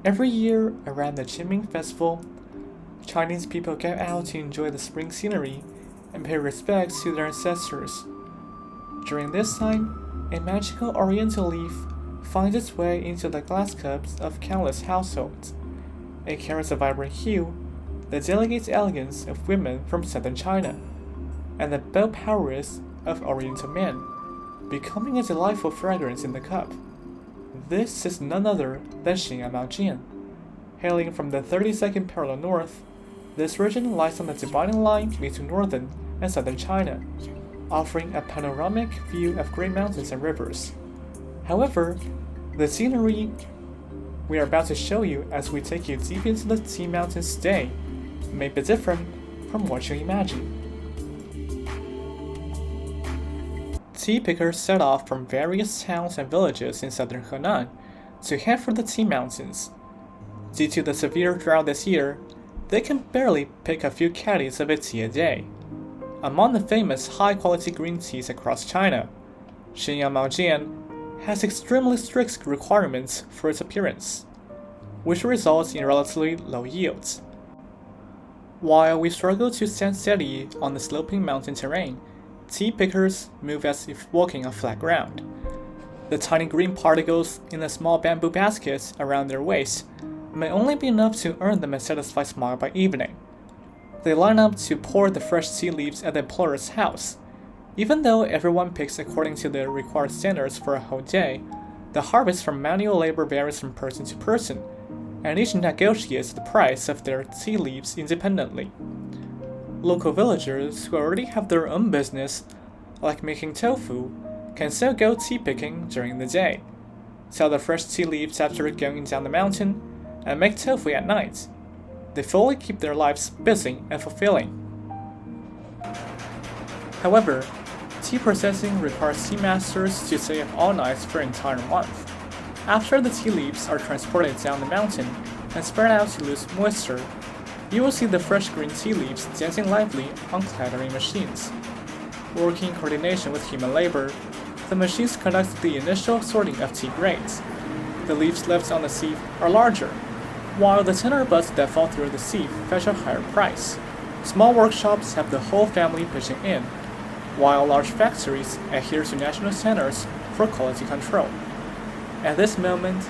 Every year, around the Qingming festival, Chinese people go out to enjoy the spring scenery and pay respects to their ancestors. During this time, a magical oriental leaf finds its way into the glass cups of countless households. It carries a vibrant hue that delegates elegance of women from southern China, and the bold prowess of oriental men, becoming a delightful fragrance in the cup. This is none other than Xinyang Maojian. Hailing from the 32nd parallel north, this region lies on the dividing line between northern and southern China, offering a panoramic view of great mountains and rivers. However, the scenery we are about to show you as we take you deep into the tea mountains today may be different from what you imagine. Tea pickers set off from various towns and villages in southern Henan to head for the tea mountains. Due to the severe drought this year, they can barely pick a few caddies of tea a day. Among the famous high-quality green teas across China, Xinyang Maojian has extremely strict requirements for its appearance, which results in relatively low yields. While we struggle to stand steady on the sloping mountain terrain, tea pickers move as if walking on flat ground. The tiny green particles in the small bamboo baskets around their waists may only be enough to earn them a satisfied smile by evening. They line up to pour the fresh tea leaves at the employer's house. Even though everyone picks according to the required standards for a whole day, the harvest from manual labor varies from person to person, and each negotiates the price of their tea leaves independently. Local villagers who already have their own business, like making tofu, can still go tea picking during the day, sell the fresh tea leaves after going down the mountain, and make tofu at night. They fully keep their lives busy and fulfilling. However, tea processing requires tea masters to stay up all night for an entire month. After the tea leaves are transported down the mountain and spread out to lose moisture, you will see the fresh green tea leaves dancing lively on clattering machines. Working in coordination with human labor, the machines conduct the initial sorting of tea grades. The leaves left on the sieve are larger, while the thinner buds that fall through the sieve fetch a higher price. Small workshops have the whole family pitching in, while large factories adhere to national standards for quality control. At this moment,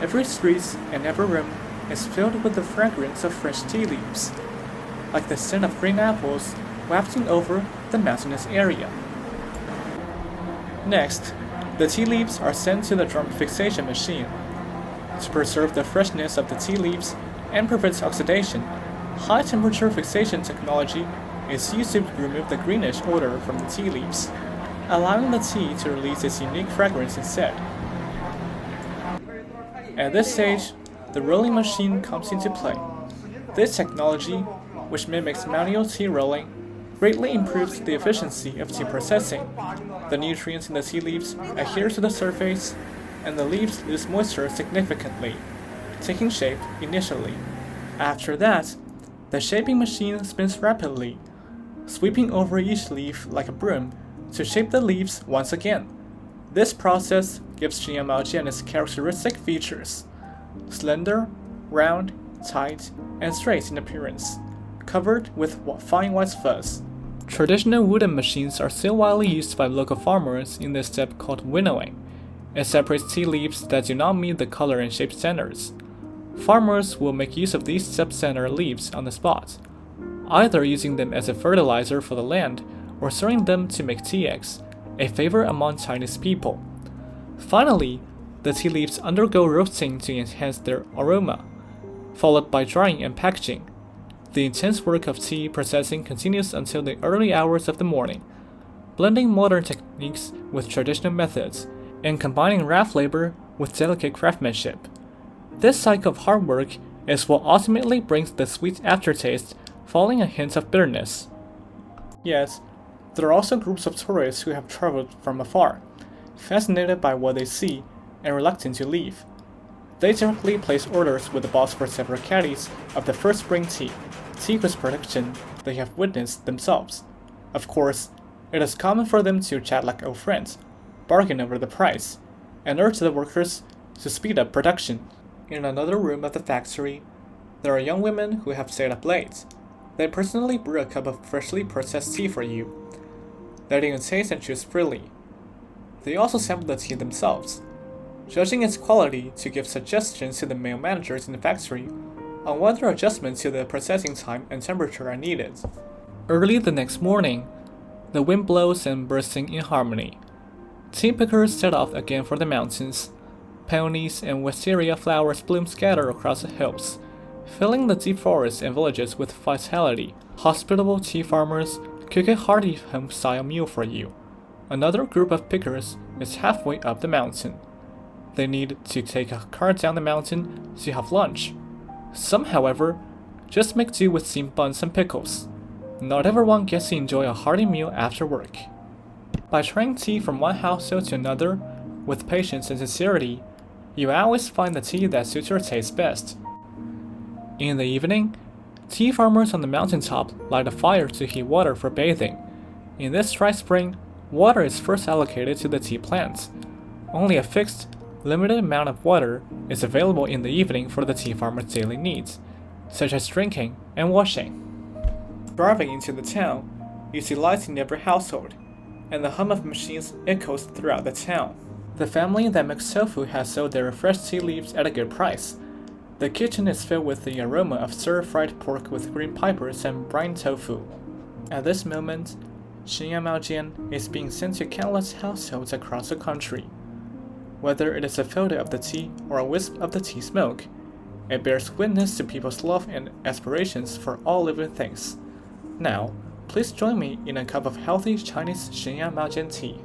every street and every room is filled with the fragrance of fresh tea leaves, like the scent of green apples wafting over the mountainous area. Next, the tea leaves are sent to the drum fixation machine. To preserve the freshness of the tea leaves and prevent oxidation, high-temperature fixation technology is used to remove the greenish odor from the tea leaves, allowing the tea to release its unique fragrance instead. At this stage, the rolling machine comes into play. This technology, which mimics manual tea rolling, greatly improves the efficiency of tea processing. The nutrients in the tea leaves adhere to the surface, and the leaves lose moisture significantly, taking shape initially. After that, the shaping machine spins rapidly, sweeping over each leaf like a broom to shape the leaves once again. This process gives Xinyang Maojian its characteristic features: slender, round, tight, and straight in appearance, covered with fine white fuzz. Traditional wooden machines are still widely used by local farmers in the step called winnowing. It separates tea leaves that do not meet the color and shape standards. Farmers will make use of these substandard leaves on the spot, either using them as a fertilizer for the land or storing them to make tea eggs, a favorite among Chinese people. Finally, the tea leaves undergo roasting to enhance their aroma, followed by drying and packaging. The intense work of tea processing continues until the early hours of the morning, blending modern techniques with traditional methods and combining rough labor with delicate craftsmanship. This cycle of hard work is what ultimately brings the sweet aftertaste, following a hint of bitterness. Yet, there are also groups of tourists who have traveled from afar, fascinated by what they see and reluctant to leave. They typically place orders with the boss for several caddies of the first spring tea with production they have witnessed themselves. Of course, it is common for them to chat like old friends, bargain over the price, and urge the workers to speed up production. In another room of the factory, there are young women who have stayed up late. They personally brew a cup of freshly processed tea for you, letting you taste and choose freely. They also sample the tea themselves, judging its quality to give suggestions to the male managers in the factory on whether adjustments to the processing time and temperature are needed. Early the next morning, the wind blows and bursting in harmony. Tea pickers set off again for the mountains. Peonies and wisteria flowers bloom scattered across the hills, filling the deep forests and villages with vitality. Hospitable tea farmers cook a hearty home-style meal for you. Another group of pickers is halfway up the mountain. They need to take a car down the mountain to have lunch. Some, however, just make do with steamed buns and pickles. Not everyone gets to enjoy a hearty meal after work. By trying tea from one household to another, with patience and sincerity, you always find the tea that suits your taste best. In the evening, tea farmers on the mountaintop light a fire to heat water for bathing. In this dry spring, water is first allocated to the tea plants. Only a fixed, limited amount of water is available in the evening for the tea farmer's daily needs, such as drinking and washing. Driving into the town, you see lights in every household, and the hum of machines echoes throughout the town. The family that makes tofu has sold their fresh tea leaves at a good price. The kitchen is filled with the aroma of stir-fried pork with green peppers and brine tofu. At this moment, Xinyang Maojian is being sent to countless households across the country. Whether it is a photo of the tea or a wisp of the tea smoke, it bears witness to people's love and aspirations for all living things. Now, please join me in a cup of healthy Chinese Xinyang Maojian tea.